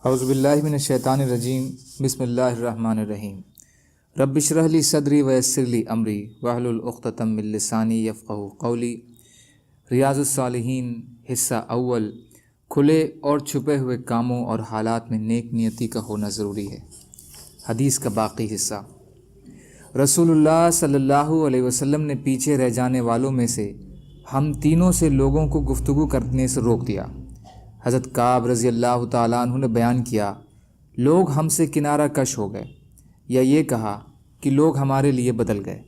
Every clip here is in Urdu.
اعوذ باللہ من الشیطان الرجیم بسم اللہ الرحمن الرحیم رب اشرح لی صدری ویسر لی امری واحلل عقدۃ من لسانی یفقہوا قولی۔ ریاض الصالحین حصہ اول، کھلے اور چھپے ہوئے کاموں اور حالات میں نیک نیتی کا ہونا ضروری ہے۔ حدیث کا باقی حصہ۔ رسول اللہ صلی اللہ علیہ وسلم نے پیچھے رہ جانے والوں میں سے ہم تینوں سے لوگوں کو گفتگو کرنے سے روک دیا۔ حضرت کعب رضی اللہ تعالیٰ عنہ نے بیان کیا، لوگ ہم سے کنارہ کش ہو گئے، یا یہ کہا کہ لوگ ہمارے لیے بدل گئے،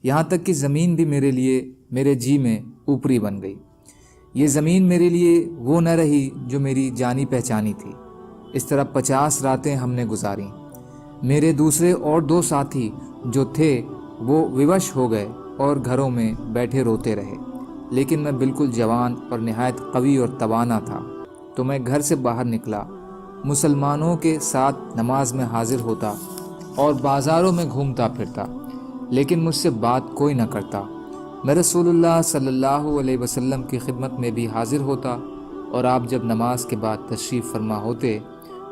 یہاں تک کہ زمین بھی میرے لیے میرے جی میں اوپری بن گئی۔ یہ زمین میرے لیے وہ نہ رہی جو میری جانی پہچانی تھی۔ اس طرح 50 راتیں ہم نے گزاریں۔ میرے دوسرے اور 2 ساتھی جو تھے وہ ووش ہو گئے اور گھروں میں بیٹھے روتے رہے، لیکن میں بالکل جوان اور نہایت قوی اور توانا تھا، تو میں گھر سے باہر نکلا، مسلمانوں کے ساتھ نماز میں حاضر ہوتا اور بازاروں میں گھومتا پھرتا، لیکن مجھ سے بات کوئی نہ کرتا۔ میں رسول اللہ صلی اللہ علیہ وسلم کی خدمت میں بھی حاضر ہوتا، اور آپ جب نماز کے بعد تشریف فرما ہوتے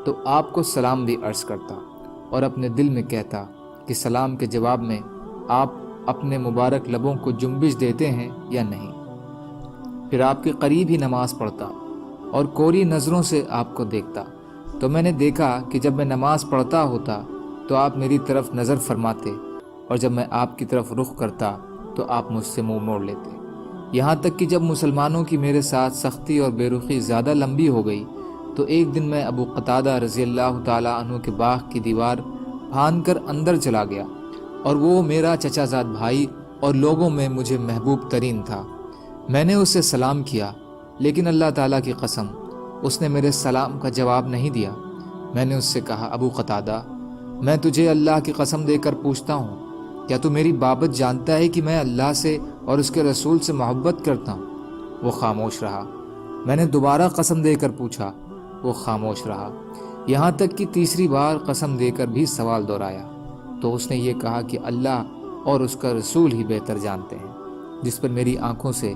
تو آپ کو سلام بھی عرض کرتا، اور اپنے دل میں کہتا کہ سلام کے جواب میں آپ اپنے مبارک لبوں کو جنبش دیتے ہیں یا نہیں۔ پھر آپ کے قریب ہی نماز پڑھتا اور کوری نظروں سے آپ کو دیکھتا، تو میں نے دیکھا کہ جب میں نماز پڑھتا ہوتا تو آپ میری طرف نظر فرماتے، اور جب میں آپ کی طرف رخ کرتا تو آپ مجھ سے منہ موڑ لیتے۔ یہاں تک کہ جب مسلمانوں کی میرے ساتھ سختی اور بے رخی زیادہ لمبی ہو گئی تو ایک دن میں ابو قتادہ رضی اللہ تعالیٰ عنہ کے باغ کی دیوار پھاند کر اندر چلا گیا، اور وہ میرا چچا زاد بھائی اور لوگوں میں مجھے محبوب ترین تھا۔ میں نے اسے سلام کیا، لیکن اللہ تعالیٰ کی قسم اس نے میرے سلام کا جواب نہیں دیا۔ میں نے اس سے کہا، ابو قتادہ، میں تجھے اللہ کی قسم دے کر پوچھتا ہوں، کیا تو میری بابت جانتا ہے کہ میں اللہ سے اور اس کے رسول سے محبت کرتا ہوں؟ وہ خاموش رہا۔ میں نے دوبارہ قسم دے کر پوچھا، وہ خاموش رہا۔ یہاں تک کہ تیسری بار قسم دے کر بھی سوال دہرایا تو اس نے یہ کہا کہ اللہ اور اس کا رسول ہی بہتر جانتے ہیں، جس پر میری آنکھوں سے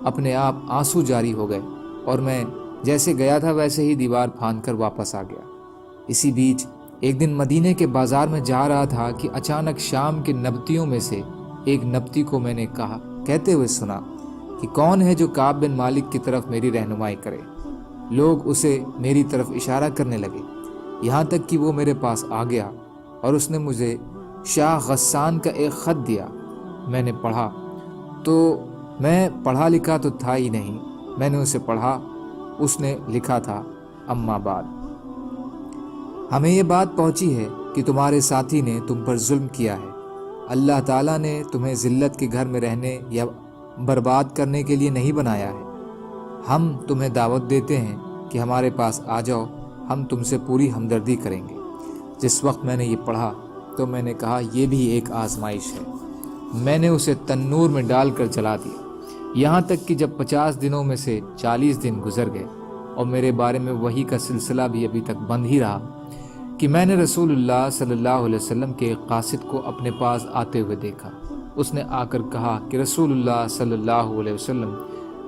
اپنے آپ آنسو جاری ہو گئے، اور میں جیسے گیا تھا ویسے ہی دیوار پھاند کر واپس آ گیا۔ اسی بیچ ایک دن مدینے کے بازار میں جا رہا تھا کہ اچانک شام کے نبتیوں میں سے ایک نبتی کو میں نے کہتے ہوئے سنا کہ کون ہے جو کعب بن مالک کی طرف میری رہنمائی کرے۔ لوگ اسے میری طرف اشارہ کرنے لگے، یہاں تک کہ وہ میرے پاس آ گیا اور اس نے مجھے شاہ غسان کا ایک خط دیا۔ میں نے پڑھا تو میں پڑھا لکھا تو تھا ہی نہیں، میں نے اسے پڑھا۔ اس نے لکھا تھا، اما بعد، ہمیں یہ بات پہنچی ہے کہ تمہارے ساتھی نے تم پر ظلم کیا ہے۔ اللہ تعالیٰ نے تمہیں ذلت کے گھر میں رہنے یا برباد کرنے کے لیے نہیں بنایا ہے۔ ہم تمہیں دعوت دیتے ہیں کہ ہمارے پاس آ جاؤ، ہم تم سے پوری ہمدردی کریں گے۔ جس وقت میں نے یہ پڑھا تو میں نے کہا، یہ بھی ایک آزمائش ہے۔ میں نے اسے تنور میں ڈال کر جلا دیا، یہاں تک کہ جب 50 دنوں میں سے 40 دن گزر گئے اور میرے بارے میں وحی کا سلسلہ بھی ابھی تک بند ہی رہا، کہ میں نے رسول اللہ صلی اللہ علیہ وسلم کے ایک قاصد کو اپنے پاس آتے ہوئے دیکھا۔ اس نے آ کر کہا کہ رسول اللہ صلی اللہ علیہ وسلم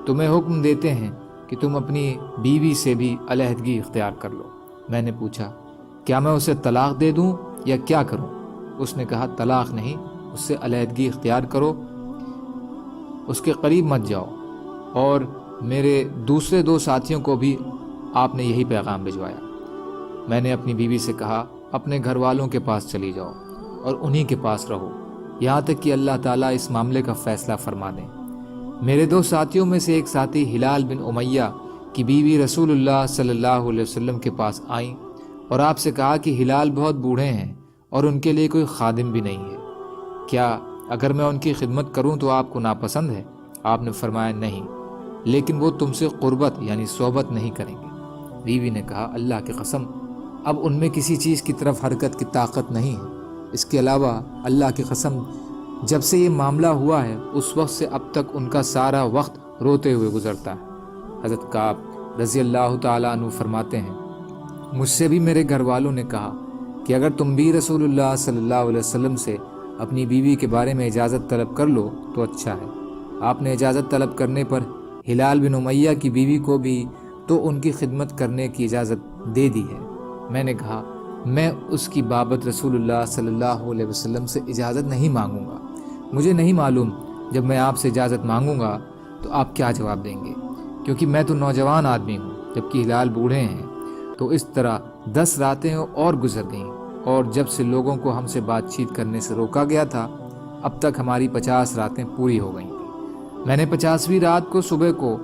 تمہیں حکم دیتے ہیں کہ تم اپنی بیوی سے بھی علیحدگی اختیار کر لو۔ میں نے پوچھا، کیا میں اسے طلاق دے دوں یا کیا کروں؟ اس نے کہا، طلاق نہیں، اس سے علیحدگی اختیار کرو، اس کے قریب مت جاؤ۔ اور میرے دوسرے 2 ساتھیوں کو بھی آپ نے یہی پیغام بھجوایا۔ میں نے اپنی بیوی سے کہا، اپنے گھر والوں کے پاس چلی جاؤ اور انہی کے پاس رہو، یہاں تک کہ اللہ تعالیٰ اس معاملے کا فیصلہ فرما دیں۔ میرے 2 ساتھیوں میں سے ایک ساتھی ہلال بن امیہ کی بیوی رسول اللہ صلی اللہ علیہ وسلم کے پاس آئیں اور آپ سے کہا کہ ہلال بہت بوڑھے ہیں اور ان کے لیے کوئی خادم بھی نہیں ہے، کیا اگر میں ان کی خدمت کروں تو آپ کو ناپسند ہے؟ آپ نے فرمایا، نہیں، لیکن وہ تم سے قربت یعنی صحبت نہیں کریں گے۔ بیوی نے کہا، اللہ کی قسم، اب ان میں کسی چیز کی طرف حرکت کی طاقت نہیں ہے۔ اس کے علاوہ اللہ کی قسم، جب سے یہ معاملہ ہوا ہے اس وقت سے اب تک ان کا سارا وقت روتے ہوئے گزرتا ہے۔ حضرت کعب رضی اللہ تعالیٰ عنہ فرماتے ہیں، مجھ سے بھی میرے گھر والوں نے کہا کہ اگر تم بھی رسول اللہ صلی اللہ علیہ وسلم سے اپنی بیوی کے بارے میں اجازت طلب کر لو تو اچھا ہے۔ آپ نے اجازت طلب کرنے پر ہلال بن امیہ کی بیوی کو بھی تو ان کی خدمت کرنے کی اجازت دے دی ہے۔ میں نے کہا میں اس کی بابت رسول اللہ صلی اللہ علیہ وسلم سے اجازت نہیں مانگوں گا۔ مجھے نہیں معلوم جب میں آپ سے اجازت مانگوں گا تو آپ کیا جواب دیں گے، کیونکہ میں تو نوجوان آدمی ہوں جبکہ ہلال بوڑھے ہیں۔ تو اس طرح 10 راتیں اور گزر گئیں، اور جب سے لوگوں کو ہم سے بات چیت کرنے سے روکا گیا تھا اب تک ہماری 50 راتیں پوری ہو گئیں تھیں۔ میں نے 50ویں رات کو صبح کو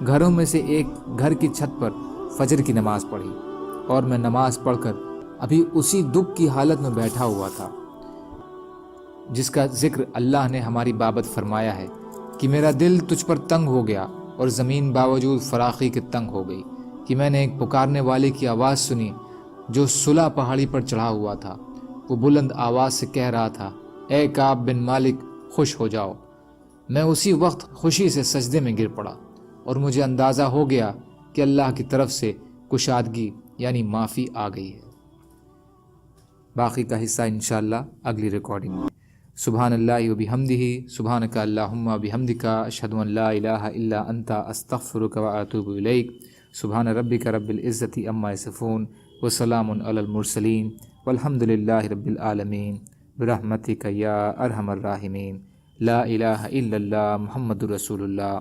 گھروں میں سے ایک گھر کی چھت پر فجر کی نماز پڑھی، اور میں نماز پڑھ کر ابھی اسی دکھ کی حالت میں بیٹھا ہوا تھا جس کا ذکر اللہ نے ہماری بابت فرمایا ہے کہ میرا دل تجھ پر تنگ ہو گیا اور زمین باوجود فراخی کے تنگ ہو گئی، کہ میں نے ایک پکارنے والے کی آواز سنی جو صلہ پہاڑی پر چڑھا ہوا تھا۔ وہ بلند آواز سے کہہ رہا تھا، اے کعب بن مالک خوش ہو جاؤ۔ میں اسی وقت خوشی سے سجدے میں گر پڑا، اور مجھے اندازہ ہو گیا کہ اللہ کی طرف سے کشادگی یعنی معافی آ گئی ہے۔ باقی کا حصہ انشاءاللہ اگلی ریکارڈنگ میں۔ سبحان اللہ و بحمدہ، سبحانک اللہم و بحمدک، اشہد ان لا الہ الا انت، استغفرک و اتوب الیک۔ سبحان ربک رب العزت عما یصفون، وسلام علی المرسلین، والحمد للہ رب العالمین، برحمتک یا ارحم الراحمین، لا الہ الا اللہ، محمد رسول اللہ۔